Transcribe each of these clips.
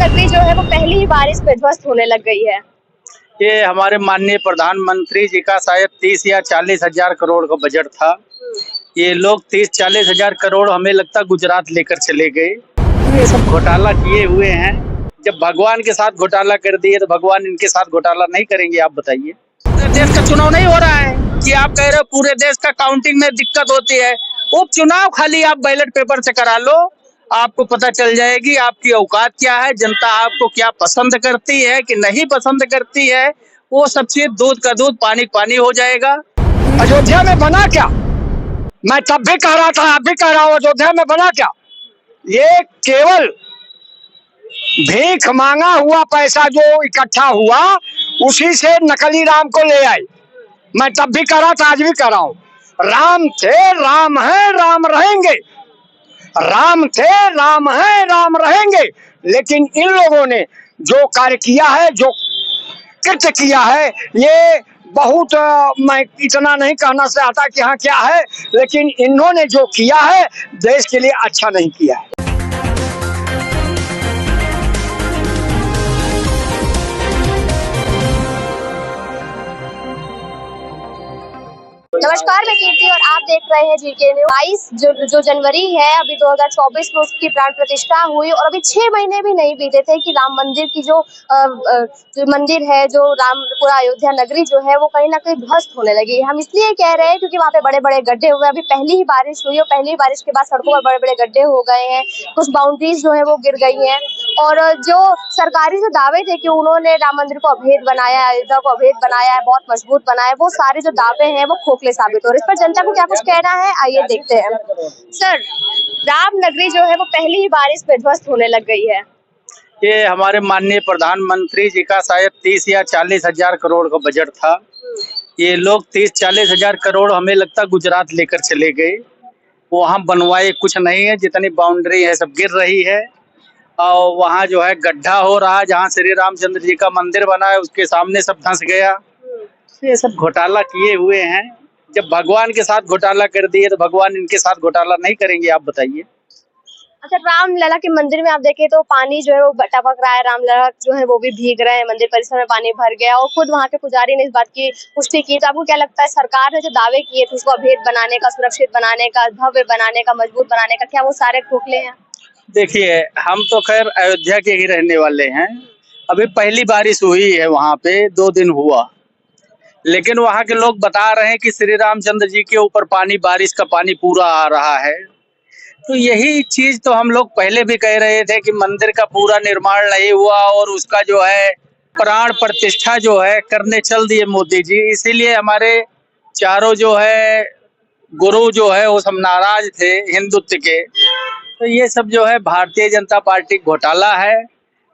नगरी जो है वो पहली ही बारिश में ध्वस्त होने लग गई है। ये हमारे माननीय प्रधानमंत्री जी का शायद 30 या 40 हजार करोड़ का बजट था। ये लोग 30-40 हजार करोड़ हमें लगता गुजरात लेकर चले गए। ये सब घोटाला किए हुए हैं। जब भगवान के साथ घोटाला कर दिए तो भगवान इनके साथ घोटाला नहीं करेंगे? आप बताइए। देश का चुनाव नहीं हो रहा है कि आप कह रहे हो पूरे देश का काउंटिंग में दिक्कत होती है। उपचुनाव खाली आप बैलेट पेपर से करा लो, आपको पता चल जाएगी आपकी औकात क्या है, जनता आपको क्या पसंद करती है कि नहीं पसंद करती है। वो सब चीज दूध का दूध पानी का पानी हो जाएगा। अयोध्या में बना क्या? मैं तब भी कह रहा था, अब भी कह रहा हूँ, अयोध्या में बना क्या? ये केवल भीख मांगा हुआ पैसा जो इकट्ठा हुआ उसी से नकली राम को ले आए। मैं तब भी कह रहा था, आज भी कह रहा हूँ, राम थे राम है राम रहेंगे, राम थे राम है राम रहेंगे। लेकिन इन लोगों ने जो कार्य किया है, जो कृत्य किया है, ये बहुत मैं इतना नहीं कहना चाहता कि हाँ क्या है, लेकिन इन्होंने जो किया है देश के लिए अच्छा नहीं किया है। नमस्कार, मैं कीर्ति और आप देख रहे हैं जीके न्यूज। 22 जो जनवरी है अभी 2024 में उसकी प्राण प्रतिष्ठा हुई और अभी 6 महीने भी नहीं बीते थे कि राम मंदिर की जो मंदिर है, जो रामपुरा अयोध्या नगरी जो है वो कहीं ना कहीं ध्वस्त होने लगी। हम इसलिए कह रहे हैं क्योंकि वहाँ पे बड़े बड़े गड्ढे हुए। अभी पहली ही बारिश हुई और पहली ही बारिश के बाद सड़कों पर बड़े बड़े गड्ढे हो गए हैं, कुछ बाउंड्रीज जो है वो गिर गई हैं और जो सरकारी जो दावे थे कि उन्होंने राम मंदिर को अभेद बनाया, अयोध्या को अभेद बनाया है, बहुत मजबूत बनाया है, वो सारे जो दावे हैं वो खोखले साबित हो रहे हैं। इस पर जनता को क्या कुछ कहना है, आइए देखते हैं। सर, राम नगरी जो है वो पहली ही बारिश में ध्वस्त होने लग गई है। ये हमारे माननीय प्रधानमंत्री जी का शायद 30 या 40 हजार करोड़ का बजट था। ये लोग 30-40 हजार करोड़ हमें लगता गुजरात लेकर चले गए। वहाँ बनवाए कुछ नहीं है, जितनी बाउंड्री है सब गिर रही है और वहाँ जो है गड्ढा हो रहा है। जहाँ श्री रामचंद्र जी का मंदिर बना है उसके सामने सब धंस गया। ये सब घोटाला किए हुए हैं। जब भगवान के साथ घोटाला कर दिए तो भगवान इनके साथ घोटाला नहीं करेंगे? आप बताइए। अच्छा, रामलला के मंदिर में आप देखें तो पानी जो है वो टपक रहा है, रामलला जो है वो भी भीग रहे हैं, मंदिर परिसर में पानी भर गया और खुद वहाँ के पुजारी ने इस बात की पुष्टि की। तो आपको क्या लगता है, सरकार ने जो दावे किए थे उसको अभेद बनाने का, सुरक्षित बनाने का, भव्य बनाने का, मजबूत बनाने का, क्या वो सारे खोखले हैं? देखिए, हम तो खैर अयोध्या के ही रहने वाले हैं। अभी पहली बारिश हुई है, वहाँ पे 2 दिन हुआ, लेकिन वहाँ के लोग बता रहे हैं कि श्री रामचंद्र जी के ऊपर पानी, बारिश का पानी पूरा आ रहा है। तो यही चीज तो हम लोग पहले भी कह रहे थे कि मंदिर का पूरा निर्माण नहीं हुआ और उसका जो है प्राण प्रतिष्ठा जो है करने चल दिए मोदी जी। इसीलिए हमारे चारों जो है गुरु जो है वो सब नाराज थे हिंदुत्व के। तो ये सब जो है भारतीय जनता पार्टी घोटाला है।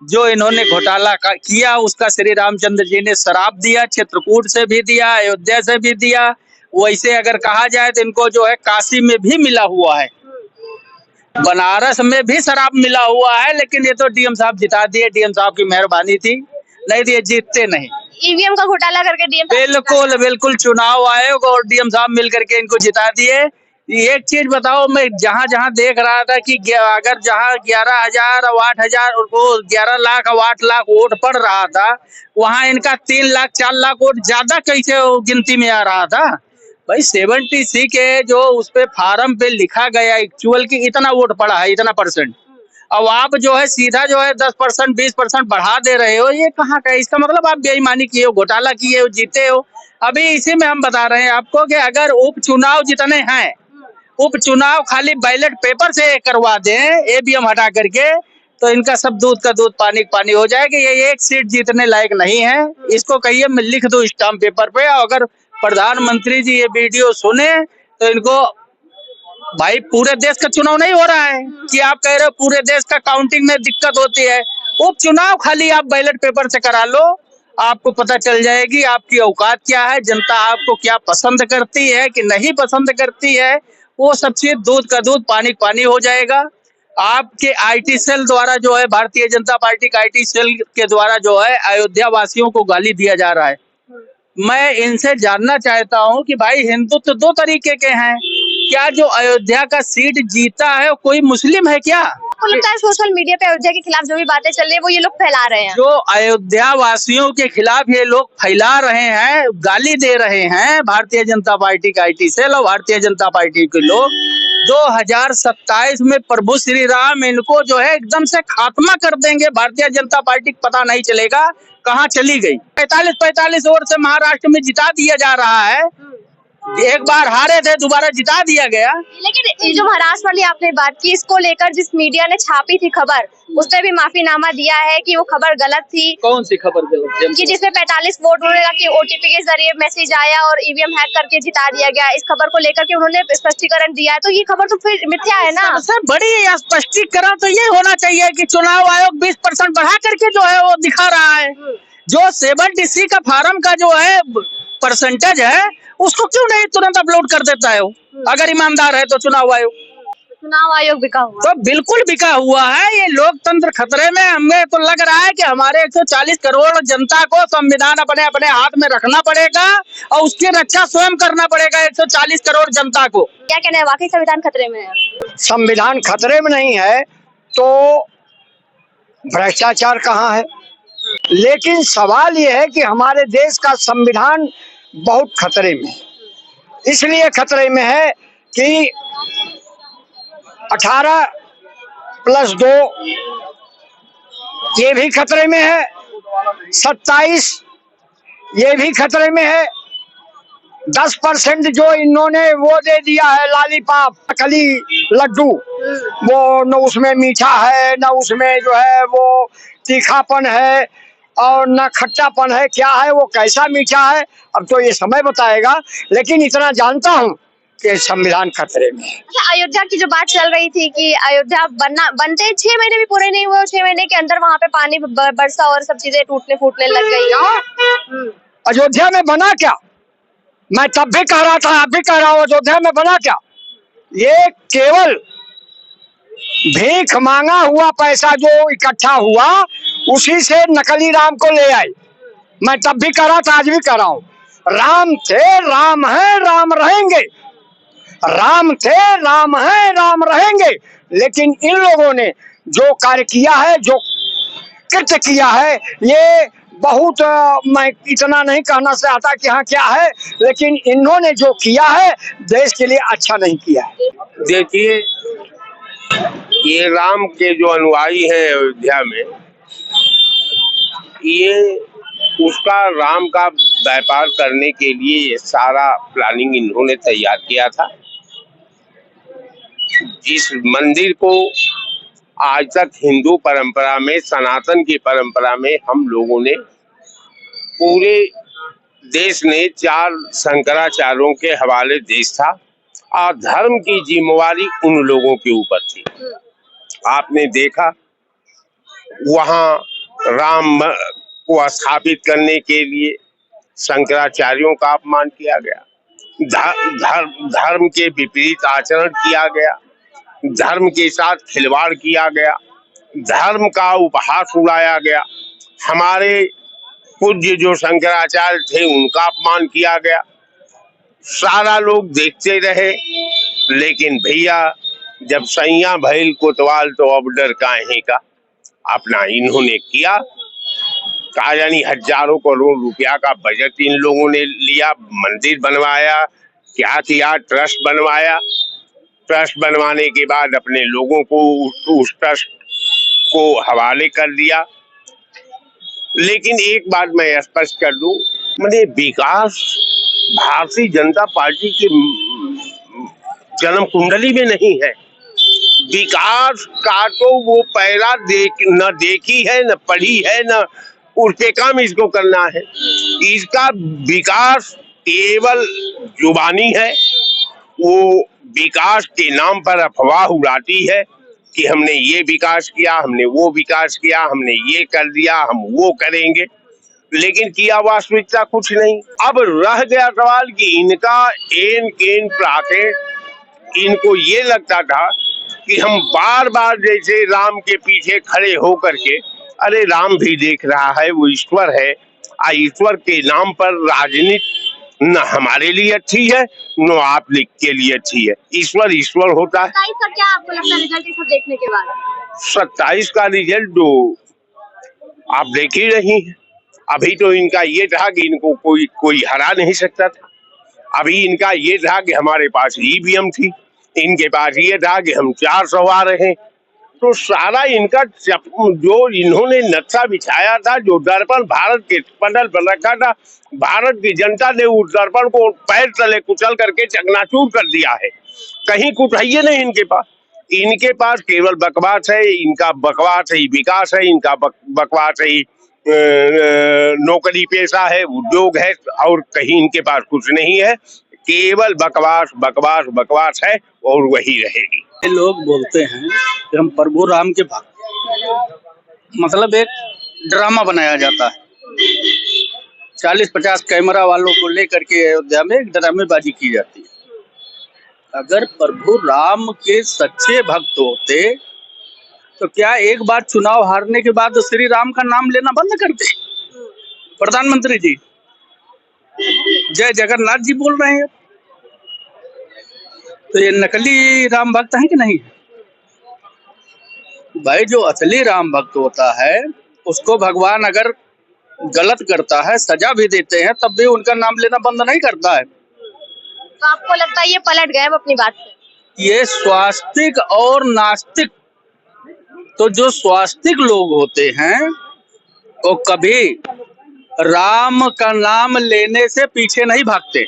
जो इन्होंने घोटाला किया उसका श्री रामचंद्र जी ने शराब दिया, चित्रकूट से भी दिया, अयोध्या से भी दिया। वैसे अगर कहा जाए तो इनको जो है काशी में भी मिला हुआ है, बनारस में भी शराब मिला हुआ है, लेकिन ये तो डीएम साहब जिता दिए। डीएम साहब की मेहरबानी थी, नहीं तो ये जीतते नहीं। ईवीएम का घोटाला करके डीएम बिल्कुल बिल्कुल, चुनाव आयोग और डीएम साहब मिल करके इनको जिता दिए। एक चीज बताओ, मैं जहाँ जहाँ देख रहा था कि अगर जहाँ 11,000 और 8,000 वो 11 लाख और 8 लाख वोट पड़ रहा था, वहाँ इनका 3 लाख 4 लाख वोट ज्यादा कैसे गिनती में आ रहा था? भाई 70C के जो उस पे फार्म पे लिखा गया एक्चुअल की इतना वोट पड़ा है, इतना परसेंट। अब आप जो है सीधा जो है 10% 20% बढ़ा दे रहे हो, ये कहाँ का? इसका मतलब आप बेईमानी किए हो, घोटाला किए हो, जीते हो। अभी इसी में हम बता रहे हैं आपको कि अगर उपचुनाव जितने हैं, उपचुनाव खाली बैलेट पेपर से करवा दें, ईवीएम हटा करके, तो इनका सब दूध का दूध पानी का पानी हो जाएगा। ये एक सीट जीतने लायक नहीं है। इसको कहिए मैं लिख दूं स्टाम्प पेपर पे। अगर प्रधानमंत्री जी ये वीडियो सुने तो इनको, भाई पूरे देश का चुनाव नहीं हो रहा है कि आप कह रहे हो पूरे देश का काउंटिंग में दिक्कत होती है। उपचुनाव खाली आप बैलेट पेपर से करा लो, आपको पता चल जाएगी आपकी औकात क्या है, जनता आपको क्या पसंद करती है कि नहीं पसंद करती है। वो सब चीज दूध का दूध पानी का पानी हो जाएगा। आपके आईटी सेल द्वारा जो है, भारतीय जनता पार्टी का आईटी सेल के द्वारा जो है अयोध्या वासियों को गाली दिया जा रहा है। मैं इनसे जानना चाहता हूं कि भाई हिंदुत्व 2 तरीके के हैं। क्या जो अयोध्या का सीट जीता है वो कोई मुस्लिम है क्या? आपको लगता है सोशल मीडिया पे अयोध्या के खिलाफ जो भी बातें चल रही है वो ये लोग फैला रहे हैं? जो अयोध्या वासियों के खिलाफ ये लोग फैला रहे हैं, गाली दे रहे हैं भारतीय जनता पार्टी का IT सेल और भारतीय जनता पार्टी के लोग, 2027 में प्रभु श्री राम इनको जो है एकदम से खात्मा कर देंगे। भारतीय जनता पार्टी को पता नहीं चलेगा कहाँ चली गई। 45 वोट से महाराष्ट्र में जिता दिया जा रहा है। एक बार हारे थे, दोबारा जिता दिया गया। लेकिन ये जो महाराष्ट्र वाली आपने बात की, इसको लेकर जिस मीडिया ने छापी थी खबर, उसने भी माफीनामा दिया है कि वो खबर गलत थी। कौन सी खबर गलत थी? कि जिसमें 45 वोट उन्होंने कहा कि OTP के जरिए मैसेज आया और EVM हैक करके जिता दिया गया। इस खबर को लेकर के उन्होंने स्पष्टीकरण दिया है, तो ये खबर तो फिर मिथ्या है ना? सबसे बड़ी स्पष्टीकरण तो ये होना चाहिए कि चुनाव आयोग 20% बढ़ा करके जो है वो दिखा रहा है। जो 7DC का फार्म का जो है परसेंटेज है उसको क्यों नहीं तुरंत अपलोड कर देता है वो? अगर ईमानदार है तो चुनाव आयोग बिका हुआ तो बिल्कुल बिका हुआ है। ये लोकतंत्र खतरे में। हमें तो लग रहा है कि हमारे 140 करोड़ जनता को संविधान अपने अपने हाथ में रखना पड़ेगा और उसकी रक्षा स्वयं करना पड़ेगा 140 करोड़ जनता को। क्या कहना है, वाकई संविधान खतरे में है? संविधान खतरे में नहीं है तो भ्रष्टाचार कहाँ है? लेकिन सवाल यह है कि हमारे देश का संविधान बहुत खतरे में है। इसलिए खतरे में है कि 18+2 ये भी खतरे में है, 27 ये भी खतरे में है, 10% जो इन्होंने वो दे दिया है लॉलीपॉप, नकली लड्डू, वो न उसमें मीठा है न उसमें जो है वो तीखापन है और न खट्टापन है। क्या है वो, कैसा मीठा है, अब तो ये समय बताएगा। लेकिन इतना जानता हूँ कि संविधान खतरे में है। अच्छा, अयोध्या की जो बात चल रही थी कि अयोध्या बनते 6 महीने भी पूरे नहीं हुए, 6 महीने के अंदर वहाँ पे पानी बरसा और सब चीजें टूटने फूटने लग गई। अयोध्या में बना क्या? मैं तब भी कह रहा था, अब भी कह रहा हूँ, अयोध्या में बना क्या? ये केवल भीख मांगा हुआ पैसा जो इकट्ठा हुआ उसी से नकली राम को ले आई। मैं तब भी कह रहा था, आज भी कह रहा हूँ, राम थे, राम है, राम रहेंगे। राम थे, राम है, राम रहेंगे। लेकिन इन लोगों ने जो कार्य किया है, जो कृत्य किया है, ये बहुत मैं इतना नहीं कहना चाहता कि हाँ क्या है, लेकिन इन्होंने जो किया है देश के लिए अच्छा नहीं किया है। देखिए, ये राम के जो अनुयायी हैं अयोध्या में, ये उसका राम का व्यापार करने के लिए ये सारा प्लानिंग इन्होंने तैयार किया था। जिस मंदिर को आज तक हिंदू परंपरा में, सनातन की परंपरा में हम लोगों ने, पूरे देश ने 4 शंकराचार्यों के हवाले देश था और धर्म की जिम्मेवारी उन लोगों के ऊपर थी। आपने देखा वहाँ राम को स्थापित करने के लिए शंकराचार्यों का अपमान किया गया, धर्म के विपरीत आचरण किया गया, धर्म के साथ खिलवाड़ किया गया, धर्म का उपहास उड़ाया गया, हमारे पूज्य जो शंकराचार्य थे उनका अपमान किया गया। सारा लोग देखते रहे। लेकिन भैया, जब सैया भैल कोतवाल तो अब डर काहे का, अपना इन्होंने किया। कहा यानी हजारों करोड़ रुपया का बजट इन लोगों ने लिया, मंदिर बनवाया, क्या किया, ट्रस्ट बनवाया। ट्रस्ट बनवाने के बाद अपने लोगों को उस ट्रस्ट को हवाले कर दिया। लेकिन एक बात मैं स्पष्ट कर दूं, मैंने विकास भारतीय जनता पार्टी की जन्म कुंडली में नहीं है। विकास का तो वो पहला न देखी है, न पढ़ी है, न उस पे काम इसको करना है। इसका विकास केवल जुबानी है। वो विकास के नाम पर अफवाह उड़ाती है कि हमने ये विकास किया, हमने वो विकास किया, हमने ये कर दिया, हम वो करेंगे, लेकिन किया वास्तविकता कुछ नहीं। अब रह गया सवाल कि इनका एन केन प्लाकेट, इनको ये लगता था कि हम बार बार जैसे राम के पीछे खड़े होकर के, अरे राम भी देख रहा है, वो ईश्वर है, ईश्वर के नाम पर राजनीति न हमारे लिए अच्छी है, न आप के लिए अच्छी है। ईश्वर ईश्वर होता है। 27 का क्या आपको लगता है रिजल्ट ये सब देखने के बाद? 27 का रिजल्ट जो आप देख ही रही हैं, अभी तो इनका ये था कि इनको कोई हरा नहीं सकता था। अभी इनका ये था कि हमारे पास ईवीएम थी, इनके पास ये था कि हम 400 आ रहे हैं। तो सारा इनका जो इन्होंने नक्शा बिछाया था, जो दर्पण भारत के पटल पर रखा था, भारत की जनता ने उस दर्पण को पैर तले कुचल करके चकनाचूर कर दिया है। कहीं कुछ है ये नहीं इनके पास। इनके पास केवल बकवास है, इनका बकवास ही विकास है, इनका बकवास ही नौकरी पेशा है, उद्योग है, और कहीं इनके पास कुछ नहीं है। केवल बकवास बकवास बकवास है और वही रहेगी। लोग बोलते हैं कि हम प्रभु राम के भक्त, मतलब एक ड्रामा बनाया जाता है। 40-50 कैमरा वालों को लेकर के अयोध्या में एक ड्रामेबाजी की जाती है। अगर प्रभु राम के सच्चे भक्त होते तो क्या एक बार चुनाव हारने के बाद श्री राम का नाम लेना बंद कर दे? प्रधानमंत्री जी जय जगन्नाथ जी बोल रहे हैं, तो ये नकली राम भक्त हैं कि नहीं? भाई जो असली राम भक्त होता है उसको भगवान अगर गलत करता है सजा भी देते हैं, तब भी उनका नाम लेना बंद नहीं करता है। तो आपको लगता है ये पलट गए अब अपनी बात से? ये स्वास्तिक और नास्तिक, तो जो स्वास्तिक लोग होते हैं वो कभी राम का नाम लेने से पीछे नहीं भागते,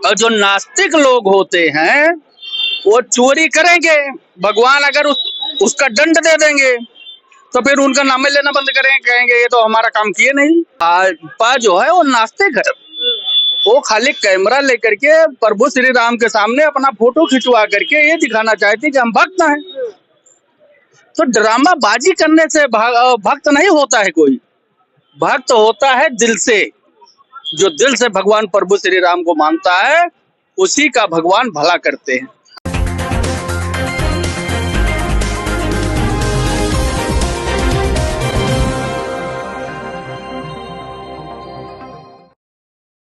और जो नास्तिक लोग होते हैं वो चोरी करेंगे, भगवान अगर उसका दंड दे देंगे तो फिर उनका नाम लेना बंद करेंगे, कहेंगे ये तो हमारा काम किए नहीं। भाजपा जो है वो नास्तिक है, वो खाली कैमरा लेकर के प्रभु श्री राम के सामने अपना फोटो खिंचवा करके ये दिखाना चाहती कि हम भक्त हैं। तो ड्रामा बाजी करने से भक्त नहीं होता है कोई। भक्त होता है दिल से, जो दिल से भगवान प्रभु श्री राम को मानता है उसी का भगवान भला करते हैं।